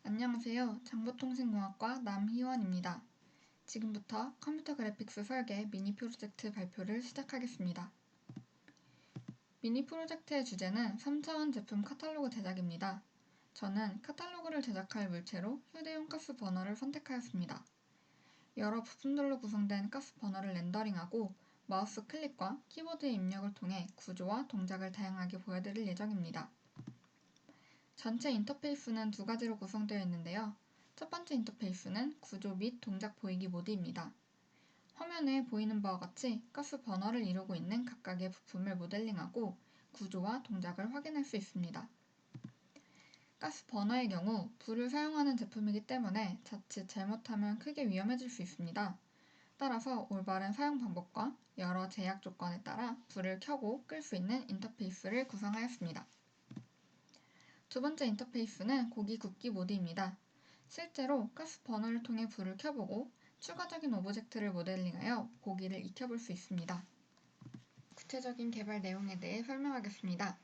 안녕하세요. 정보통신공학과 남희원입니다. 지금부터 컴퓨터 그래픽스 설계 미니 프로젝트 발표를 시작하겠습니다. 미니 프로젝트의 주제는 3차원 제품 카탈로그 제작입니다. 저는 카탈로그를 제작할 물체로 휴대용 가스 버너를 선택하였습니다. 여러 부품들로 구성된 가스 버너를 렌더링하고 마우스 클릭과 키보드의 입력을 통해 구조와 동작을 다양하게 보여드릴 예정입니다. 전체 인터페이스는 두 가지로 구성되어 있는데요. 첫 번째 인터페이스는 구조 및 동작 보이기 모드입니다. 화면에 보이는 바와 같이 가스 버너를 이루고 있는 각각의 부품을 모델링하고 구조와 동작을 확인할 수 있습니다. 가스 버너의 경우 불을 사용하는 제품이기 때문에 자칫 잘못하면 크게 위험해질 수 있습니다. 따라서 올바른 사용 방법과 여러 제약 조건에 따라 불을 켜고 끌 수 있는 인터페이스를 구성하였습니다. 두 번째 인터페이스는 고기 굽기 모드입니다. 실제로 가스 버너를 통해 불을 켜보고 추가적인 오브젝트를 모델링하여 고기를 익혀볼 수 있습니다. 구체적인 개발 내용에 대해 설명하겠습니다.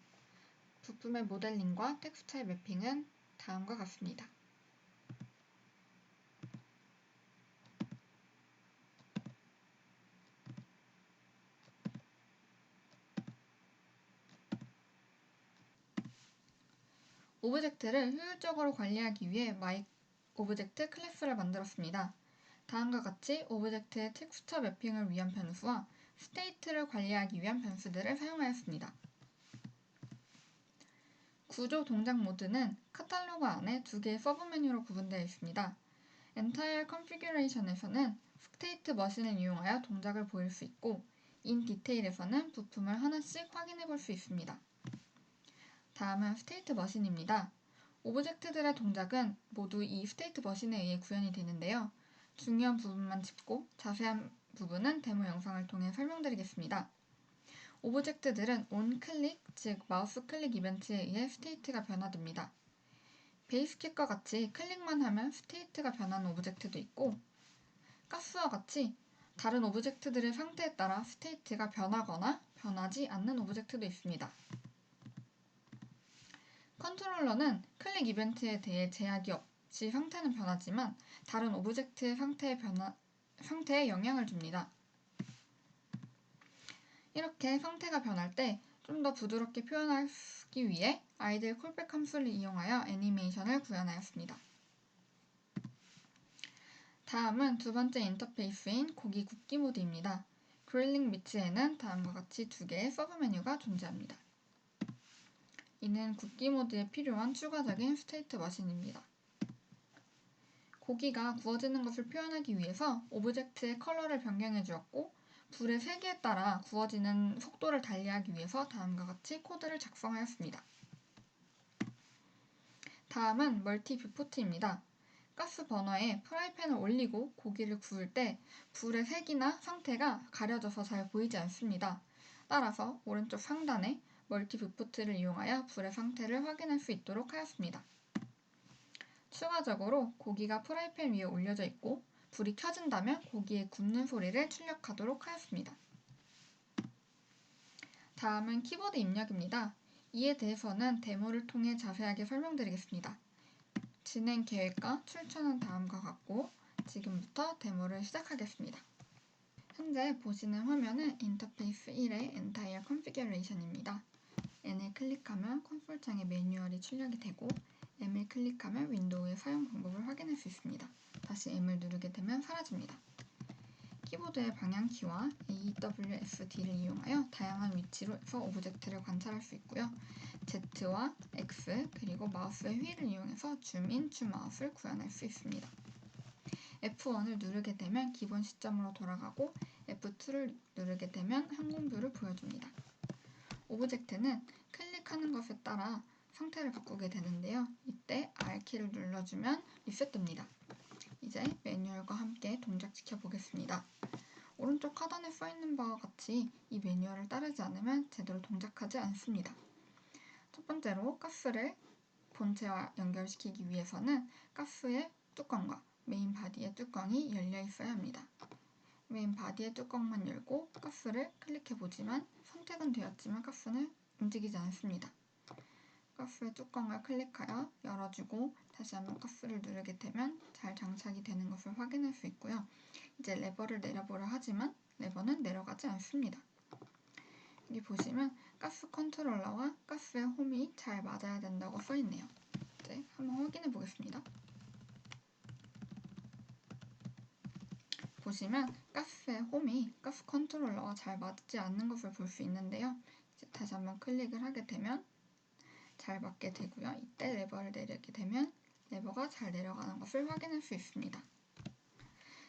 부품의 모델링과 텍스처의 매핑은 다음과 같습니다. 오브젝트를 효율적으로 관리하기 위해 마이 오브젝트 클래스를 만들었습니다. 다음과 같이 오브젝트의 텍스처 매핑을 위한 변수와 스테이트를 관리하기 위한 변수들을 사용하였습니다. 구조 동작 모드는 카탈로그 안에 두 개의 서브 메뉴로 구분되어 있습니다. Entire Configuration에서는 스테이트 머신을 이용하여 동작을 보일 수 있고 In Detail에서는 부품을 하나씩 확인해 볼 수 있습니다. 다음은 스테이트 머신입니다. 오브젝트들의 동작은 모두 이 스테이트 머신에 의해 구현이 되는데요. 중요한 부분만 짚고 자세한 부분은 데모 영상을 통해 설명드리겠습니다. 오브젝트들은 on 클릭, 즉 마우스 클릭 이벤트에 의해 스테이트가 변화됩니다. 베이스킷과 같이 클릭만 하면 스테이트가 변하는 오브젝트도 있고 가스와 같이 다른 오브젝트들의 상태에 따라 스테이트가 변하거나 변하지 않는 오브젝트도 있습니다. 컨트롤러는 클릭 이벤트에 대해 제약이 없이 상태는 변하지만 다른 오브젝트의 상태에 영향을 줍니다. 이렇게 상태가 변할 때 좀 더 부드럽게 표현하기 위해 아이들 콜백 함수를 이용하여 애니메이션을 구현하였습니다. 다음은 두 번째 인터페이스인 고기 굽기 모드입니다. 그릴링 미츠에는 다음과 같이 두 개의 서브 메뉴가 존재합니다. 이는 굽기 모드에 필요한 추가적인 스테이트 머신입니다. 고기가 구워지는 것을 표현하기 위해서 오브젝트의 컬러를 변경해 주었고 불의 세기에 따라 구워지는 속도를 달리하기 위해서 다음과 같이 코드를 작성하였습니다. 다음은 멀티 뷰포트입니다. 가스 버너에 프라이팬을 올리고 고기를 구울 때 불의 색이나 상태가 가려져서 잘 보이지 않습니다. 따라서 오른쪽 상단에 멀티 뷰포트를 이용하여 불의 상태를 확인할 수 있도록 하였습니다. 추가적으로 고기가 프라이팬 위에 올려져 있고 불이 켜진다면 고기의 굽는 소리를 출력하도록 하였습니다. 다음은 키보드 입력입니다. 이에 대해서는 데모를 통해 자세하게 설명드리겠습니다. 진행 계획과 출처는 다음과 같고 지금부터 데모를 시작하겠습니다. 현재 보시는 화면은 인터페이스 1의 Entire Configuration입니다. N을 클릭하면 콘솔 창에 매뉴얼이 출력이 되고 M을 클릭하면 윈도우의 사용 방법을 확인할 수 있습니다. 다시 M을 누르게 되면 사라집니다. 키보드의 방향키와 AWSD를 이용하여 다양한 위치로서 오브젝트를 관찰할 수 있고요. Z와 X 그리고 마우스의 휠을 이용해서 줌인, 줌아웃을 구현할 수 있습니다. F1을 누르게 되면 기본 시점으로 돌아가고 F2를 누르게 되면 항공뷰를 보여줍니다. 오브젝트는 클릭하는 것에 따라 상태를 바꾸게 되는데요. 이때 R키를 눌러주면 리셋됩니다. 이제 매뉴얼과 함께 동작 지켜보겠습니다. 오른쪽 하단에 써있는 바와 같이 이 매뉴얼을 따르지 않으면 제대로 동작하지 않습니다. 첫 번째로 가스를 본체와 연결시키기 위해서는 가스의 뚜껑과 메인 바디의 뚜껑이 열려 있어야 합니다. 메인 바디의 뚜껑만 열고 가스를 클릭해보지만 선택은 되었지만 가스는 움직이지 않습니다. 가스의 뚜껑을 클릭하여 열어주고 다시 한번 가스를 누르게 되면 잘 장착이 되는 것을 확인할 수 있고요. 이제 레버를 내려보려 하지만 레버는 내려가지 않습니다. 여기 보시면 가스 컨트롤러와 가스의 홈이 잘 맞아야 된다고 써있네요. 이제 한번 확인해 보겠습니다. 보시면 가스의 홈이 가스 컨트롤러와 잘 맞지 않는 것을 볼 수 있는데요. 이제 다시 한번 클릭을 하게 되면 잘 맞게 되고요. 이때 레버를 내리게 되면 레버가 잘 내려가는 것을 확인할 수 있습니다.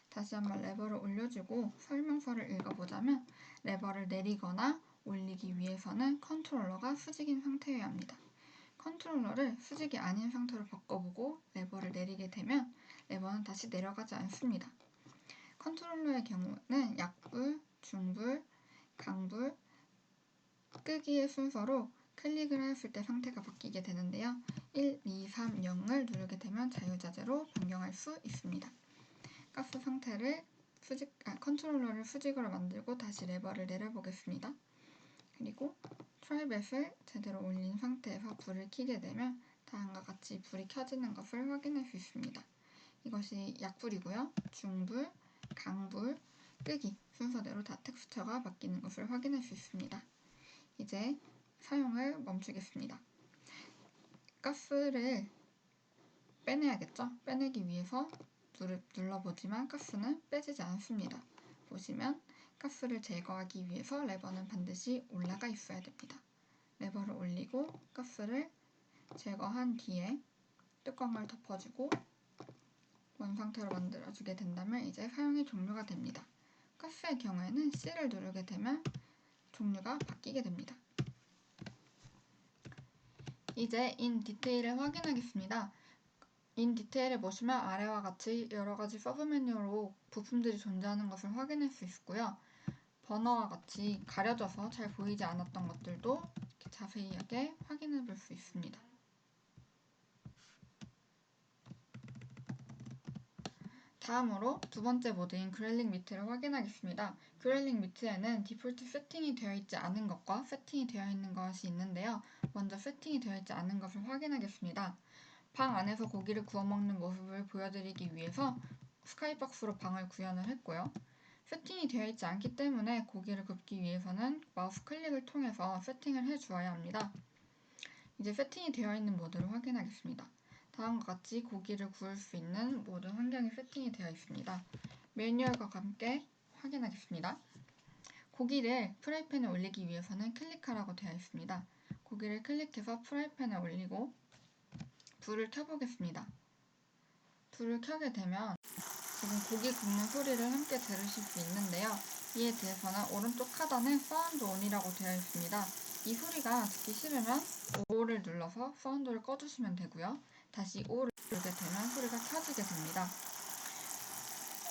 다시 한번 레버를 올려주고 설명서를 읽어보자면 레버를 내리거나 올리기 위해서는 컨트롤러가 수직인 상태여야 합니다. 컨트롤러를 수직이 아닌 상태로 바꿔보고 레버를 내리게 되면 레버는 다시 내려가지 않습니다. 컨트롤러의 경우는 약불, 중불, 강불, 끄기의 순서로 클릭을 했을 때 상태가 바뀌게 되는데요. 1, 2, 3, 0을 누르게 되면 자유자재로 변경할 수 있습니다. 가스 상태를 컨트롤러를 수직으로 만들고 다시 레버를 내려보겠습니다. 그리고 트라이벳을 제대로 올린 상태에서 불을 켜게 되면 다음과 같이 불이 켜지는 것을 확인할 수 있습니다. 이것이 약불이고요. 중불, 강불, 끄기 순서대로 다 텍스처가 바뀌는 것을 확인할 수 있습니다. 이제 사용을 멈추겠습니다. 가스를 빼내야겠죠? 빼내기 위해서 눌러보지만 가스는 빼지지 않습니다. 보시면 가스를 제거하기 위해서 레버는 반드시 올라가 있어야 됩니다. 레버를 올리고 가스를 제거한 뒤에 뚜껑을 덮어주고 원상태로 만들어주게 된다면 이제 사용이 종료가 됩니다. 가스의 경우에는 C를 누르게 되면 종류가 바뀌게 됩니다. 이제 인 디테일을 확인하겠습니다. 인 디테일을 보시면 아래와 같이 여러가지 서브 메뉴로 부품들이 존재하는 것을 확인할 수 있고요. 버너와 같이 가려져서 잘 보이지 않았던 것들도 이렇게 자세하게 확인해 볼 수 있습니다. 다음으로 두 번째 모드인 그렐링 미트를 확인하겠습니다. 그렐링 미트에는 디폴트 세팅이 되어 있지 않은 것과 세팅이 되어 있는 것이 있는데요. 먼저 세팅이 되어 있지 않은 것을 확인하겠습니다. 방 안에서 고기를 구워 먹는 모습을 보여드리기 위해서 스카이박스로 방을 구현을 했고요. 세팅이 되어 있지 않기 때문에 고기를 굽기 위해서는 마우스 클릭을 통해서 세팅을 해주어야 합니다. 이제 세팅이 되어 있는 모드를 확인하겠습니다. 다음과 같이 고기를 구울 수 있는 모든 환경이 세팅이 되어 있습니다. 매뉴얼과 함께 확인하겠습니다. 고기를 프라이팬에 올리기 위해서는 클릭하라고 되어 있습니다. 고기를 클릭해서 프라이팬에 올리고 불을 켜보겠습니다. 불을 켜게 되면 지금 고기 굽는 소리를 함께 들으실 수 있는데요. 이에 대해서는 오른쪽 하단에 사운드 온이라고 되어 있습니다. 이 소리가 듣기 싫으면 O를 눌러서 사운드를 꺼주시면 되고요. 다시 O를 누르게 되면 소리가 켜지게 됩니다.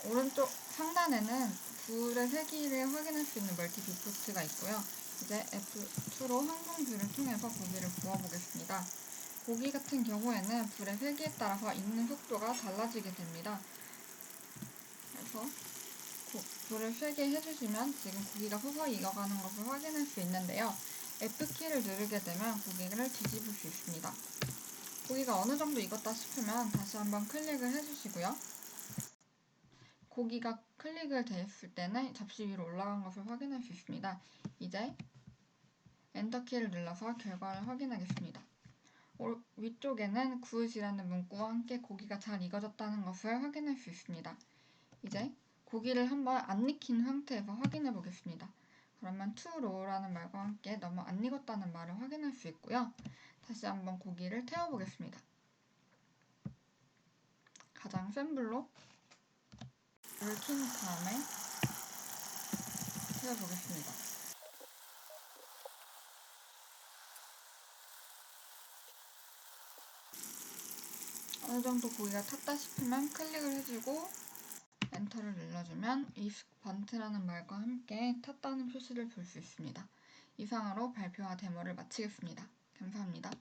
오른쪽 상단에는 불의 세기를 확인할 수 있는 멀티 비포트가 있고요. 이제 F2로 항공뷰를 통해서 고기를 구워보겠습니다. 고기 같은 경우에는 불의 세기에 따라서 익는 속도가 달라지게 됩니다. 그래서 불을 세게 해주시면 지금 고기가 서서히 익어가는 것을 확인할 수 있는데요. F키를 누르게 되면 고기를 뒤집을 수 있습니다. 고기가 어느 정도 익었다 싶으면 다시 한번 클릭을 해주시고요. 고기가 클릭을 됐을 때는 접시 위로 올라간 것을 확인할 수 있습니다. 이제 엔터키를 눌러서 결과를 확인하겠습니다. 위쪽에는 구우시라는 문구와 함께 고기가 잘 익어졌다는 것을 확인할 수 있습니다. 이제 고기를 한번 안 익힌 상태에서 확인해 보겠습니다. 그러면 to raw라는 말과 함께 너무 안 익었다는 말을 확인할 수 있고요. 다시 한번 고기를 태워보겠습니다. 가장 센 불로 불을 킨 다음에 태워보겠습니다. 어느 정도 고기가 탔다 싶으면 클릭을 해주고 엔터를 눌러주면 if 번트라는 말과 함께 탔다는 표시를 볼 수 있습니다. 이상으로 발표와 데모를 마치겠습니다. 감사합니다.